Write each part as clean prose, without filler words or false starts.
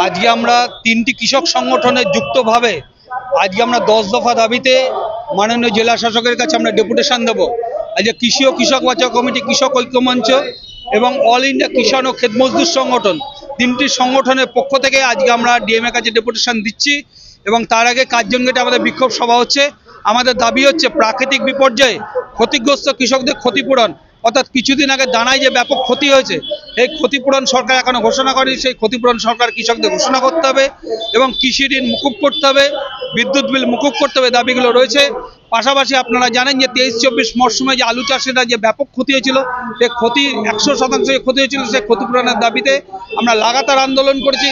আজকে আমরা তিনটি কৃষক সংগঠনের যুক্তভাবে আজকে আমরা 10 দফা দাবিতে মাননীয় জেলা শাসকের কাছে আমরা ডেপুটেশন দেব। আজকে কৃষি ও কৃষক বাঁচাও কমিটি, কৃষক ঐক্য মঞ্চ এবং অল ইন্ডিয়া কিষাণ ও ক্ষেত মজদুর সংগঠন, তিনটি সংগঠনের পক্ষ থেকে আজকে আমরা ডিএমের কাছে ডেপুটেশন দিচ্ছি। এবং তার আগে কার্জন গেটে আমাদের বিক্ষোভ সভা হচ্ছে। আমাদের দাবি হচ্ছে প্রাকৃতিক বিপর্যয়ে ক্ষতিগ্রস্ত কৃষকদের ক্ষতিপূরণ, অর্থাৎ কিছুদিন আগে দানায় যে ব্যাপক ক্ষতি হয়েছে এই ক্ষতিপূরণ সরকার এখনো ঘোষণা করেনি। সেই ক্ষতিপূরণ সরকার কৃষকদের ঘোষণা করতে হবে এবং কৃষি ঋণ মুকুব করতে হবে, বিদ্যুৎ বিল মুকুব করতে হবে, দাবিগুলো রয়েছে। পাশাপাশি আপনারা জানেন যে 23-24 মরশুমে যে আলু চাষিরা যে ব্যাপক ক্ষতি হয়েছিল, সেই ক্ষতি 100% ক্ষতি হয়েছিল, সেই ক্ষতিপূরণের দাবিতে আমরা লাগাতার আন্দোলন করেছি।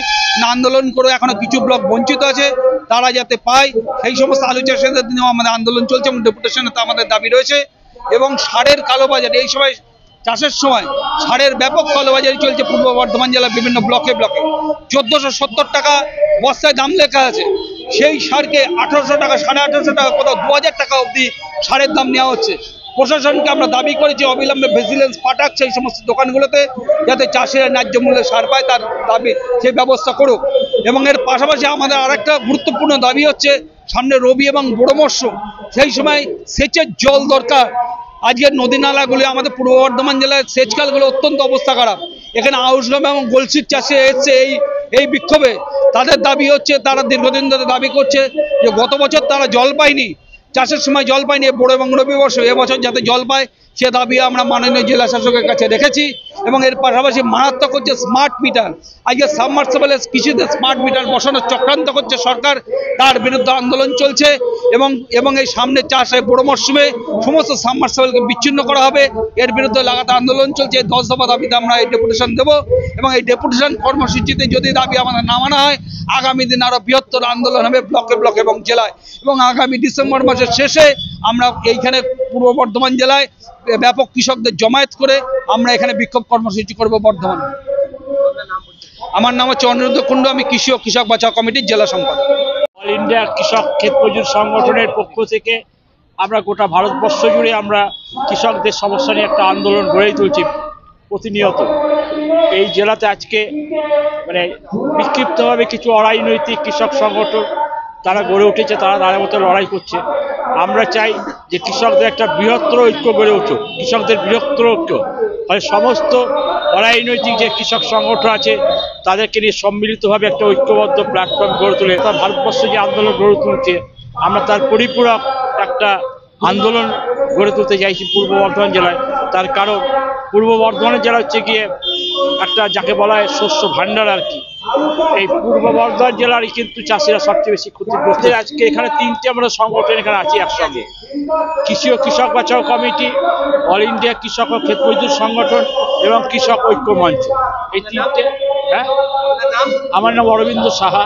আন্দোলন করে এখনো কিছু ব্লক বঞ্চিত আছে, তারা যাতে পায় সেই সমস্ত আলু চাষিদের দিনেও আমাদের আন্দোলন চলছে এবং ডেপুটেশনে তো আমাদের দাবি রয়েছে। এবং সারের কালোবাজার, এই সময় চাষের সময় সারের ব্যাপক কালোবাজারি চলছে পূর্ব বর্ধমান জেলার বিভিন্ন ব্লকে ব্লকে। 1470 টাকা বস্তায় দাম লেখা আছে, সেই সারকে 1800 টাকা, 1850 টাকা, কোথাও 2000 টাকা অবধি সারের দাম নেওয়া হচ্ছে। প্রশাসনকে আমরা দাবি করেছি অবিলম্বে ভিজিলেন্স পাঠাক সেই সমস্ত দোকানগুলোতে, যাতে চাষিরা ন্যায্য মূল্যে সার পায়, তার দাবি সেই ব্যবস্থা করুক। এবং এর পাশাপাশি আমাদের আরেকটা গুরুত্বপূর্ণ দাবি হচ্ছে সামনে রবি এবং বড় মরশুম, সেই সময় সেচের জল দরকার। আজকের নদী নালাগুলি আমাদের পূর্ব বর্ধমান জেলার সেচকালগুলো অত্যন্ত অবস্থা খারাপ। এখানে আউশগ্রাম এবং গলসির চাষে এসছে এই বিক্ষোভে। তাদের দাবি হচ্ছে, তারা দীর্ঘদিন ধরে দাবি করছে যে গত বছর তারা জল পায়নি, চাষের সময় জল পায়নি, বড় এবং রবি বর্ষ এবছর যাতে জল পায় সে দাবি আমরা মাননীয় জেলা শাসকের কাছে রেখেছি। এবং এর পাশাপাশি মারাত্মক হচ্ছে স্মার্ট মিটার। আজকে সাবমার্সিবলে কৃষিতে স্মার্ট মিটার বসানোর চক্রান্ত করছে সরকার, তার বিরুদ্ধে আন্দোলন চলছে। এবং এই সামনে চাষে বড় মরশুমে সমস্ত সাবমার্সিবলকে বিচ্ছিন্ন করা হবে, এর বিরুদ্ধে লাগাতার আন্দোলন চলছে। 10 দফা দাবিতে আমরা এই ডেপুটেশন দেব এবং এই ডেপুটেশন কর্মসূচিতে যদি দাবি আমাদের না মানা হয় আগামী দিন আরো বৃহত্তর আন্দোলন হবে ব্লকে ব্লকে এবং জেলায়। এবং আগামী ডিসেম্বর মাসের শেষে আমরা এইখানে পূর্ব বর্ধমান জেলায় ব্যাপক কৃষকদের জমায়েত করে আমরা এখানে বিক্ষোভ কর্মসূচি করব বর্ধমানে। আমার নাম হচ্ছে অনিরুদ্ধ কুণ্ডু, আমি কৃষি ও কৃষক বাঁচাও কমিটির জেলা সম্পাদক। অল ইন্ডিয়া কৃষক ক্ষেত মজুর সংগঠনের পক্ষ থেকে আমরা গোটা ভারতবর্ষ জুড়ে আমরা কৃষকদের সমস্যা নিয়ে একটা আন্দোলন গড়ে তুলছি প্রতিনিয়ত। এই জেলাতে আজকে বিক্ষিপ্তভাবে কিছু অরাজনৈতিক কৃষক সংগঠন তারা গড়ে উঠেছে, তারা তাদের মতো লড়াই করছে। আমরা চাই যে কৃষকদের একটা বৃহত্তর ঐক্য গড়ে উঠুক, কৃষকদের বৃহত্তর ঐক্য, ফলে সমস্ত অরাজনৈতিক যে কৃষক সংগঠন আছে তাদেরকে নিয়ে সম্মিলিতভাবে একটা ঐক্যবদ্ধ প্ল্যাটফর্ম গড়ে তুলে তার ভারতবর্ষে যে আন্দোলন গড়ে তুলছে আমরা তার পরিপূরক একটা আন্দোলন গড়ে তুলতে চাইছি পূর্ব বর্ধমান জেলায়। তার কারণ পূর্ব বর্ধমান জেলা হচ্ছে গিয়ে একটা যাকে বলা হয় শস্য ভাণ্ডার আর কি। এই পূর্ব বর্ধমান জেলারই কিন্তু চাষিরা সবচেয়ে বেশি ক্ষতিগ্রস্ত। আজকে এখানে তিনটে আমরা সংগঠন এখানে আছি একসঙ্গে, কৃষি ও কৃষক বাঁচাও কমিটি, অল ইন্ডিয়া কৃষক ও ক্ষেত মজদুর সংগঠন এবং কৃষক ঐক্য মঞ্চ, এই তিনটে। হ্যাঁ, আমার নাম অরবিন্দ সাহা।